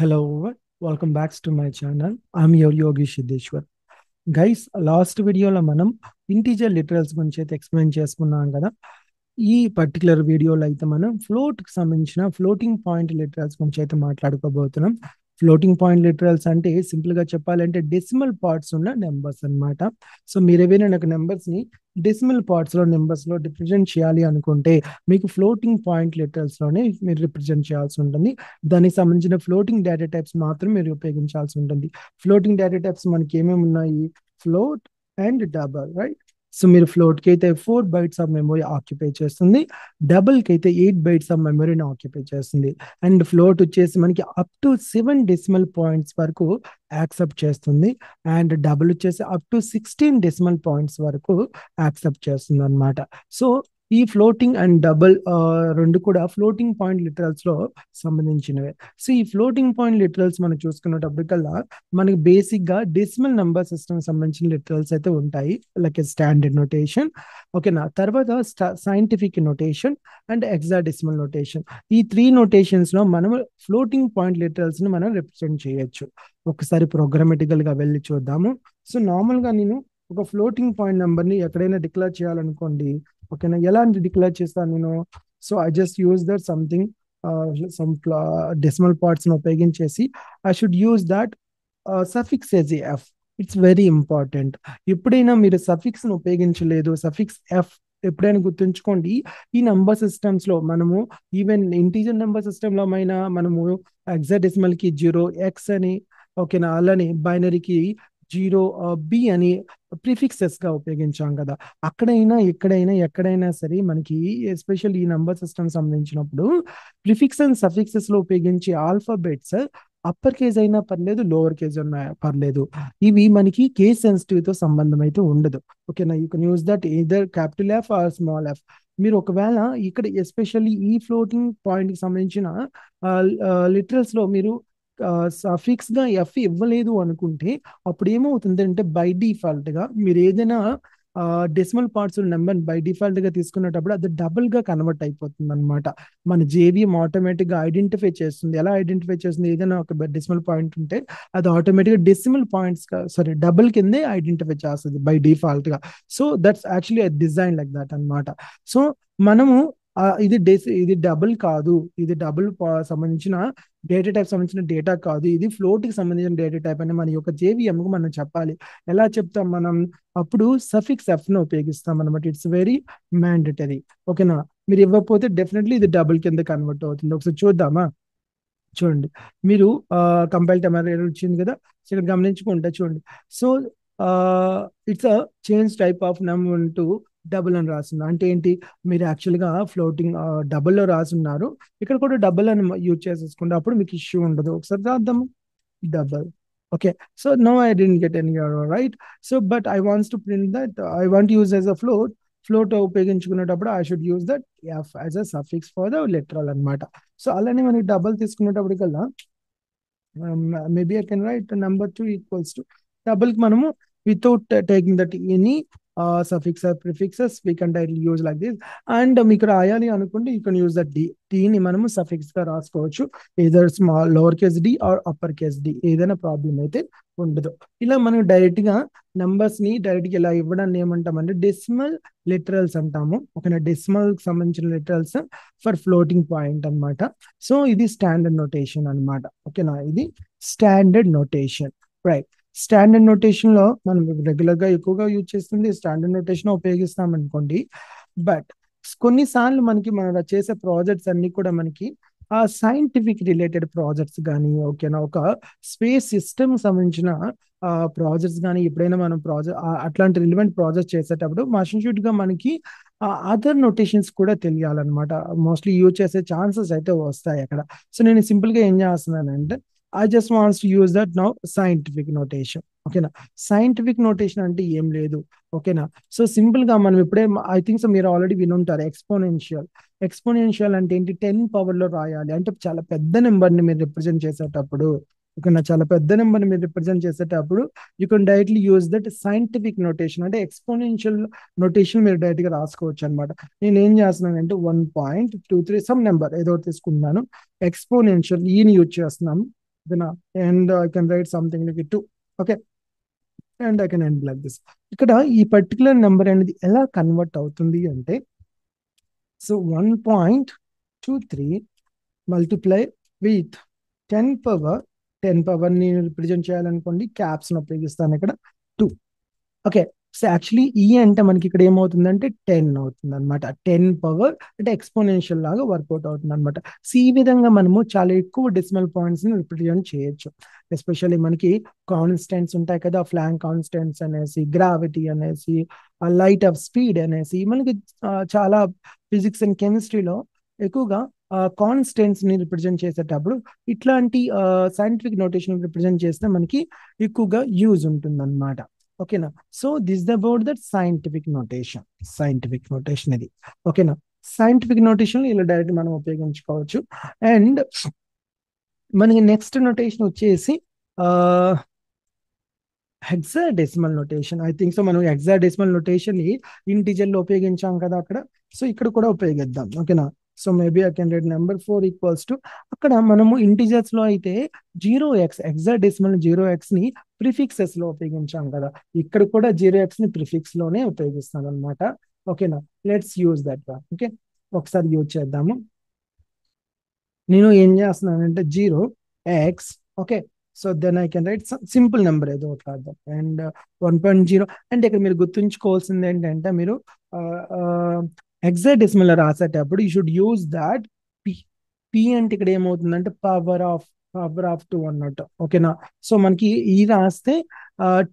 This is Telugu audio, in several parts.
Hello, welcome back to my channel. I'm your Yogi Siddheshwar. Guys last వీడియోలో మనం ఇంటీజర్ లిటరల్స్ గురించి అయితే ఎక్స్ప్లెయిన్ చేసుకున్నాం కదా. ఈ పర్టికులర్ వీడియోలో అయితే మనం ఫ్లోట్కి సంబంధించిన ఫ్లోటింగ్ పాయింట్ లిటరల్స్ గురించి అయితే మాట్లాడుకోబోతున్నాం. ఫ్లోటింగ్ పాయింట్ లిటరల్స్ అంటే సింపుల్గా చెప్పాలంటే డెసిమల్ పార్ట్స్ ఉన్న నెంబర్స్ అన్నమాట. సో మీరు ఏవైనా నాకు నెంబర్స్ని డెసిమల్ పార్ట్స్లో నెంబర్స్లో రిప్రజెంట్ చేయాలి అనుకుంటే మీకు ఫ్లోటింగ్ పాయింట్ లిటరల్స్లోనే మీరు రిప్రజెంట్ చేయాల్సి ఉంటుంది. దానికి సంబంధించిన ఫ్లోటింగ్ డేటా టైప్స్ మాత్రం మీరు ఉపయోగించాల్సి ఉంటుంది. ఫ్లోటింగ్ డేటా టైప్స్ మనకి ఏమేమి ఉన్నాయి? Float and double, right? So మీరు ఫ్లోట్ కి అయితే 4 bytes ఆఫ్ మెమరీ ఆక్యుపై చేస్తుంది, డబుల్ కి అయితే 8 bytes ఆఫ్ మెమరీని ఆక్యుపై చేస్తుంది. అండ్ ఫ్లోట్ వచ్చేసి మనకి అప్ టు 7 decimal points వరకు యాక్సెప్ట్ చేస్తుంది. అండ్ డబుల్ వచ్చేసి అప్ టు 16 decimal points వరకు యాక్సెప్ట్ చేస్తుంది అనమాట. సో ఈ ఫ్లోటింగ్ అండ్ డబుల్ రెండు కూడా ఫ్లోటింగ్ పాయింట్ లిటరల్స్ లో సంబంధించినవే. సో ఈ ఫ్లోటింగ్ పాయింట్ లిటరల్స్ మనం చూసుకున్నప్పటికల్లా మనకి బేసిక్ గా డెసిమల్ నంబర్ సిస్టమ్ సంబంధించిన లిటరల్స్ అయితే ఉంటాయి, లైక్ స్టాండర్డ్ నోటేషన్. ఓకేనా, తర్వాత scientific notation and hexadecimal notation. ఈ 3 నోటేషన్స్ లో మనం ఫ్లోటింగ్ పాయింట్ లిటరల్స్ ని మనం రిప్రజెంట్ చేయొచ్చు. ఒకసారి ప్రోగ్రామటికల్ గా వెళ్ళి చూద్దాము. సో నార్మల్ గా నేను ఒక ఫ్లోటింగ్ పాయింట్ నెంబర్ ని ఎక్కడైనా డిక్లేర్ చేయాలనుకోండి. ఓకేనా, ఎలా డిక్లేర్ చేస్తాను నేను? So I just use that something, some decimal parts ని ఉపయోగించేసి I should use that suffix S F. It's very important. ఎప్పుడైనా మీరు సఫిక్స్ ని ఉపయోగించలేదు, సఫిక్స్ ఎఫ్ ఎప్పుడైనా గుర్తుంచుకోండి. ఈ నంబర్ సిస్టమ్స్ లో మనము ఈవెన్ ఇంటీజర్ నెంబర్ సిస్టమ్ లో అయినా మనము హెక్సాడెసిమల్ కి 0x అని, ఓకేనా, అలానే బైనరీకి 0b అని ప్రిఫిక్సెస్ గా ఉపయోగించాం కదా. అక్కడైనా ఎక్కడైనా ఎక్కడైనా సరే మనకి ఎస్పెషల్ ఈ నంబర్ సిస్టమ్ సంబంధించినప్పుడు ప్రిఫిక్స్ అండ్ సఫిక్సెస్ లో ఉపయోగించే ఆల్ఫాబెట్స్ అప్పర్ కేజ్ అయినా పర్లేదు, లోవర్ కేజ్ అయినా పర్లేదు. ఇవి మనకి కేస్ సెన్సిటివ్ తో సంబంధం అయితే ఉండదు. ఓకేనా, you can use that either capital F R small F. మీరు ఒకవేళ ఇక్కడ ఎస్పెషల్లీ ఈ ఫ్లోటింగ్ పాయింట్ కి సంబంధించిన లిటరల్స్ లో మీరు సఫిక్స్ గా ఎఫ్ ఇవ్వలేదు అనుకుంటే అప్పుడు ఏమవుతుంది అంటే బై డిఫాల్ట్ గా మీరు ఏదైనా decimal parts number by default గా తీసుకునేటప్పుడు అది డబుల్ గా కన్వర్ట్ అయిపోతుంది అనమాట. మన జేవిఎం ఆటోమేటిక్ గా ఐడెంటిఫై చేస్తుంది. ఎలా ఐడెంటిఫై చేస్తుంది? ఏదైనా ఒక డెసిమల్ పాయింట్ ఉంటే అది ఆటోమేటిక్ గా డెసిమల్ పాయింట్స్ సారీ డబుల్ కిందే ఐడెంటిఫై చేస్తుంది బై డిఫాల్ట్ గా. So that's actually design like that అనమాట. సో మనము ఇది డబుల్ కాదు, ఇది డబుల్ సంబంధించిన డేటా టైప్ సంబంధించిన డేటా కాదు, ఇది ఫ్లోట్ కి సంబంధించిన డేటా టైప్ అని మన యొక్క జేవిఎం కు మనం చెప్పాలి. ఎలా చెప్తాం మనం? అప్పుడు సఫిక్స్ ఎఫ్ ను ఉపయోగిస్తాం అనమాట. It's very mandatory. ఓకేనా, మీరు ఇవ్వకపోతే డెఫినెట్లీ ఇది డబుల్ కింద కన్వర్ట్ అవుతుంది. ఒకసారి చూద్దామా? చూడండి, మీరు కంపైల్ టైమర్ వచ్చింది కదా, సో ఇక్కడ గమనించుకుంటే చూడండి. So it's a change type of number to double అని రాసింది. అంటే ఏంటి? మీరు యాక్చువల్గా ఫ్లోటింగ్ డబుల్లో రాసున్నారు, ఇక్కడ కూడా డబుల్ అని యూజ్ చేసేసుకుంటే అప్పుడు మీకు ఇష్యూ ఉండదు. ఒకసారి రాద్దాము. Double. Okay, so no I don't get any error, right? So but I wants to print that I want use as a float. Float ఉపయోగించుకునేటప్పుడు I should use that F as a suffix for the literal అనమాట. సో అలానే మనకి డబల్ తీసుకునేటప్పుడు కల్లా maybe I can write number 2 equals to double కి మనము without taking that any suffix or prefixes we can directly use like this. And మీకు రాయాలి అనుకుంటే యూ కెన్ యూజ్ దట్ ని మనము సఫిక్స్ గా రాసుకోవచ్చు. Either small lower case D or upper case D, ఏదైనా ప్రాబ్లం అయితే ఉండదు. ఇలా మనం డైరెక్ట్ గా నంబర్స్ ని డైరెక్ట్ గా ఇలా ఇవ్వడాన్ని ఏమంటామంటే డెసిమల్ లిటరల్స్ అంటాము. ఓకేనా, డెసిమల్ కి సంబంధించిన లిటరల్స్ ఫర్ ఫ్లోటింగ్ పాయింట్ అన్నమాట. సో ఇది స్టాండర్డ్ నోటేషన్ అన్నమాట. ఓకేనా, ఇది standard notation, right? Standard notation లో మనం రెగ్యులర్ గా ఎక్కువగా యూజ్ చేస్తుంది స్టాండర్డ్ నోటేషన్ ఉపయోగిస్తాం అనుకోండి. బట్ కొన్నిసార్లు మనం చేసే ప్రాజెక్ట్స్ అన్ని కూడా మనకి ఆ సైంటిఫిక్ రిలేటెడ్ ప్రాజెక్ట్స్ కానీ, ఓకేనా, ఒక స్పేస్ సిస్టమ్ సంబంధించిన ప్రాజెక్ట్స్ కానీ ఎప్పుడైనా మనం అట్లాంటి రిలివెంట్ ప్రాజెక్ట్ చేసేటప్పుడు మస్ట్ షుడ్ గా మనకి అదర్ నోటేషన్స్ కూడా తెలియాలన్నమాట. మోస్ట్లీ యూజ్ చేసే ఛాన్సెస్ అయితే వస్తాయి అక్కడ. సో నేను సింపుల్ గా ఏం చేస్తున్నానంటే I just wants to use that now scientific notation. ఓకేనా, సైంటిఫిక్ నోటేషన్ అంటే ఏం లేదు. ఓకేనా, సో సింపుల్ గా మనం ఇప్పుడే ఐ థింక్ సో మీరు ఆల్రెడీ వినుంటారు ఎక్స్పోనెన్షియల్. ఎక్స్పోనెన్షియల్ అంటే ఏంటి? 10 పవర్ లో రాయాలి అంటే చాలా పెద్ద నెంబర్ ని మీరు రిప్రజెంట్ చేసేటప్పుడు, ఓకేనా, చాలా పెద్ద నెంబర్ ని మీరు రిప్రజెంట్ చేసేటప్పుడు you can directly use that scientific notation. అంటే ఎక్స్పోనెన్షియల్ నోటేషన్ మీరు డైరెక్ట్ గా రాసుకోవచ్చు అనమాట. నేను ఏం చేస్తున్నాను అంటే 1.23 సమ్ నెంబర్ ఏదో తీసుకున్నాను, ఎక్స్పోనెన్షియల్ ఈని యూజ్ చేస్తున్నాను. then and I can write something like it 2. Okay, and I can end like this. ఇక్కడ ఈ పర్టికులర్ నెంబర్ అనేది ఎలా కన్వర్ట్ అవుతుంది అంటే, సో 1.23 మల్టిప్లై విత్ 10 పవర్ ని రిప్రజెంట్ చేయాలనుకోండి, క్యాప్స్ ఉపయోగిస్తాను ఇక్కడ 2. ఓకే, సో యాక్చువల్లీ ఈ అంటే మనకి ఇక్కడ ఏమవుతుందంటే 10 అవుతుంది అనమాట. 10 పవర్ అంటే ఎక్స్పోనెన్షియల్ లాగా వర్కౌట్ అవుతుంది అనమాట. సో ఈ విధంగా మనము చాలా ఎక్కువ డెసిమల్ పాయింట్స్ ని రిప్రజెంట్ చేయొచ్చు. ఎస్పెషల్లీ మనకి కాన్స్టెంట్స్ ఉంటాయి కదా, ఫ్లాంక్ కాన్స్టెంట్స్ అనేసి, గ్రావిటీ అనేసి, లైట్ ఆఫ్ స్పీడ్ అనేసి, మనకి చాలా ఫిజిక్స్ అండ్ కెమిస్ట్రీలో ఎక్కువగా కాన్స్టెంట్స్ ని రిప్రజెంట్ చేసేటప్పుడు ఇట్లాంటి సైంటిఫిక్ నోటేషన్ రిప్రజెంట్ చేస్తే మనకి ఎక్కువగా యూజ్ ఉంటుంది అనమాట. ఓకేనా, so this about that scientific notation ఇది. ఓకేనా, సైంటిఫిక్ నోటేషన్ ఇలా డైరెక్ట్ మనం ఉపయోగించుకోవచ్చు. అండ్ మనకి నెక్స్ట్ నోటేషన్ వచ్చేసి hexadecimal notation. I think so మనం హెక్సాడెసిమల్ నోటేషన్ ని ఇంటిజర్ లో ఉపయోగించాం కదా అక్కడ, సో ఇక్కడ కూడా ఉపయోగిద్దాం. ఓకేనా, so maybe I can write number 4 equals to, అక్కడ మనము ఇంటిజర్స్ లో అయితే 0x, హెక్సాడెసిమల్ 0x ని ప్రిఫిక్సెస్ లో ఉపయోగించాం కదా, ఇక్కడ కూడా 0x ని ప్రిఫిక్స్ లోనే ఉపయోగిస్తాం అనమాట. ఓకేనా, let's use that one. Okay, ఒకసారి యూజ్ చేద్దాము. నేను ఏం చేస్తున్నానంటే 0x, okay, so then I can write simple number ఏదో ఒకటి రాద్దాం, అండ్ 1.0. అంటే ఇక్కడ మీరు గుర్తుంచుకోవాల్సింది ఏంటంటే, మీరు హెక్సాడెసిమల్ రాసేటప్పుడు you should use that P. P అంటే ఇక్కడ ఏమవుతుందంటే పవర్ ఆఫ్ 2 అన్నట్టు. ఓకేనా, సో మనకి ఈ రాస్తే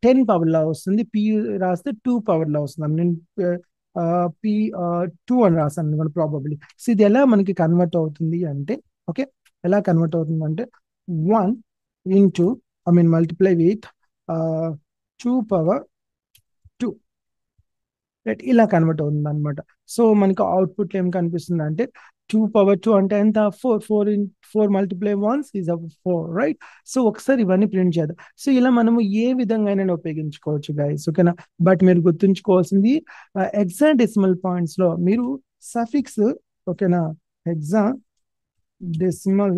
10 పవర్ లా వస్తుంది, పి రాస్తే 2 పవర్ లా వస్తుంది. నేను పి 2 అని రాసాను అనుకోండి ప్రాబబ్లీ. సో ఇది ఎలా మనకి కన్వర్ట్ అవుతుంది అంటే, ఓకే, ఎలా కన్వర్ట్ అవుతుంది అంటే 1 into multiply with 2 power 2, right, ఇలా కన్వర్ట్ అవుతుంది అనమాట. సో మనకి అవుట్పుట్ ఏం కనిపిస్తుంది అంటే 2 పవర్ 2 అంటే ఎంత, 4 multiply once is 4, right. So ఒకసారి ఇవన్నీ ప్రింట్ చేద్దాం. సో ఇలా మనము ఏ విధంగా అయినా ఉపయోగించుకోవచ్చు గైస్. ఓకేనా, బట్ మీరు గుర్తుంచుకోవాల్సింది హెక్సాడెసిమల్ పాయింట్స్ లో మీరు సఫిక్స్, ఓకేనా, హెక్సాడెసిమల్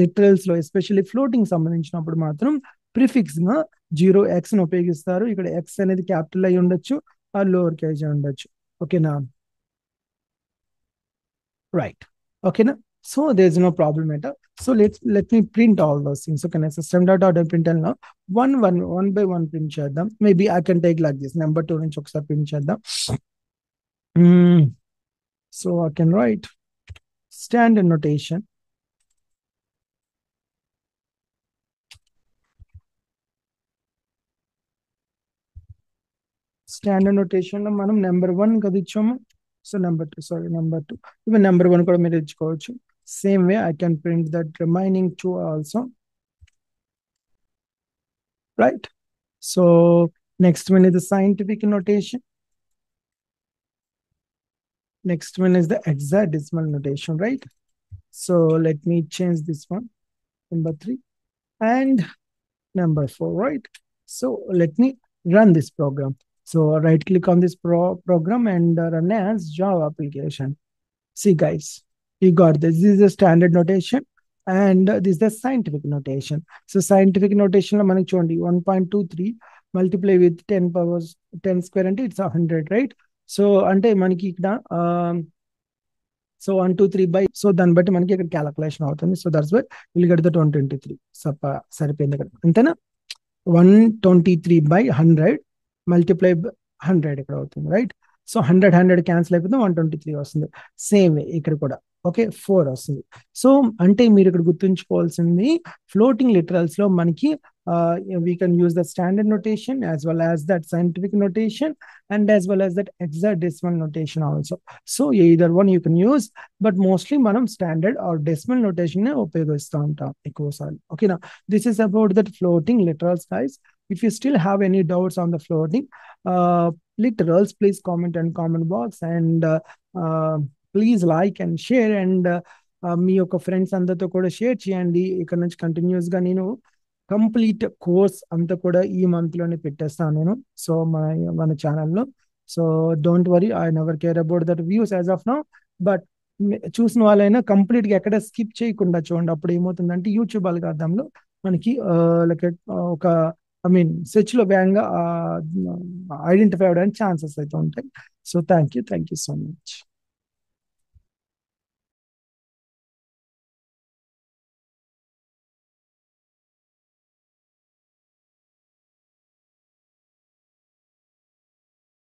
లిటరల్స్ లో ఎస్పెషల్లీ ఫ్లోటింగ్ సంబంధించినప్పుడు మాత్రం ప్రిఫిక్స్ గా 0x ని ఉపయోగిస్తారు. ఇక్కడ x అనేది క్యాపిటల్ అయి ఉండొచ్చు, ఆ లోవర్ కేజ్ అయి ఉండొచ్చు. ఓకేనా, రైట్. ఓకేనా, so there is no problem at. So let me print all those things. ఓకేనా, సిస్టమ్ డాట్ అవుట్ ప్రింట్ లో వన్ బై వన్ ప్రింట్ చేద్దాం. Maybe I can take like this, number 2 నుంచి ఒకసారి ప్రింట్ చేద్దాం. So I can write standard notation. Standard notation లో మనం నెంబర్ 1 కదా ఇచ్చాము, సో నెంబర్ 2 ఇవి నెంబర్ 1 కూడా మీరు ఇచ్చుకోవచ్చు. Same way I can print that remaining 2 also, right. So next one is the scientific notation. Next one is the hexadecimal notation, right? So let me change this one, number 3 and number 4, right? So let me run this program. So right click on this program and run as Java application. See guys, you got this. This is a standard notation and this is the scientific notation. So scientific notation lo manaki chudandi 1.23 multiply with 10 powers 10 square అంటే it's 100, right? సో అంటే మనకి ఇక్కడ సో 1 2 3 బై, సో దాన్ని బట్టి మనకి ఇక్కడ క్యాలిక్యులేషన్ అవుతుంది. So that's why will get the 123. సరిపోయింది ఇక్కడ, అంతేనా. 123 by 100 మల్టిప్లై 100 ఇక్కడ అవుతుంది, రైట్. సో 100 క్యాన్సిల్ అయిపోతే 123 వస్తుంది. సేమ్ వే ఇక్కడ కూడా ఓకే 4 వస్తుంది. సో అంటే మీరు ఇక్కడ గుర్తుంచుకోవాల్సింది, ఫ్లోటింగ్ లిటరల్స్ లో మనకి we can use the standard notation as well as that scientific notation and as well as that hexadecimal notation also. So either one you can use, but mostly మనం standard or decimal notation నే ఉపయోగిస్తూ ఉంటాం ఎక్కువసార్లు. ఓకే నా, this is about that floating literals guys. If you still have any doubts on the floating literals, please comment in comment box and please like and share and మీ యొక్క ఫ్రెండ్స్ అందరితో కూడా షేర్ చేయండి. ఇక్కడ నుంచి కంటిన్యూస్ గా నేను కంప్లీట్ కోర్స్ అంతా కూడా ఈ మంత్ లోనే పెట్టేస్తాను నేను, సో మన ఛానల్లో. So don't worry, I never care about that views as of now, but చూసిన వాళ్ళైనా కంప్లీట్గా ఎక్కడ స్కిప్ చేయకుండా చూడండి. అప్పుడు ఏమవుతుందంటే యూట్యూబ్ అల్గారిథంలో మనకి లైక్ ఒక ఐ మీన్ సెర్చ్ లో వేగంగా ఐడెంటిఫై అవడానికి ఛాన్సెస్ అయితే ఉంటాయి. So thank you so much.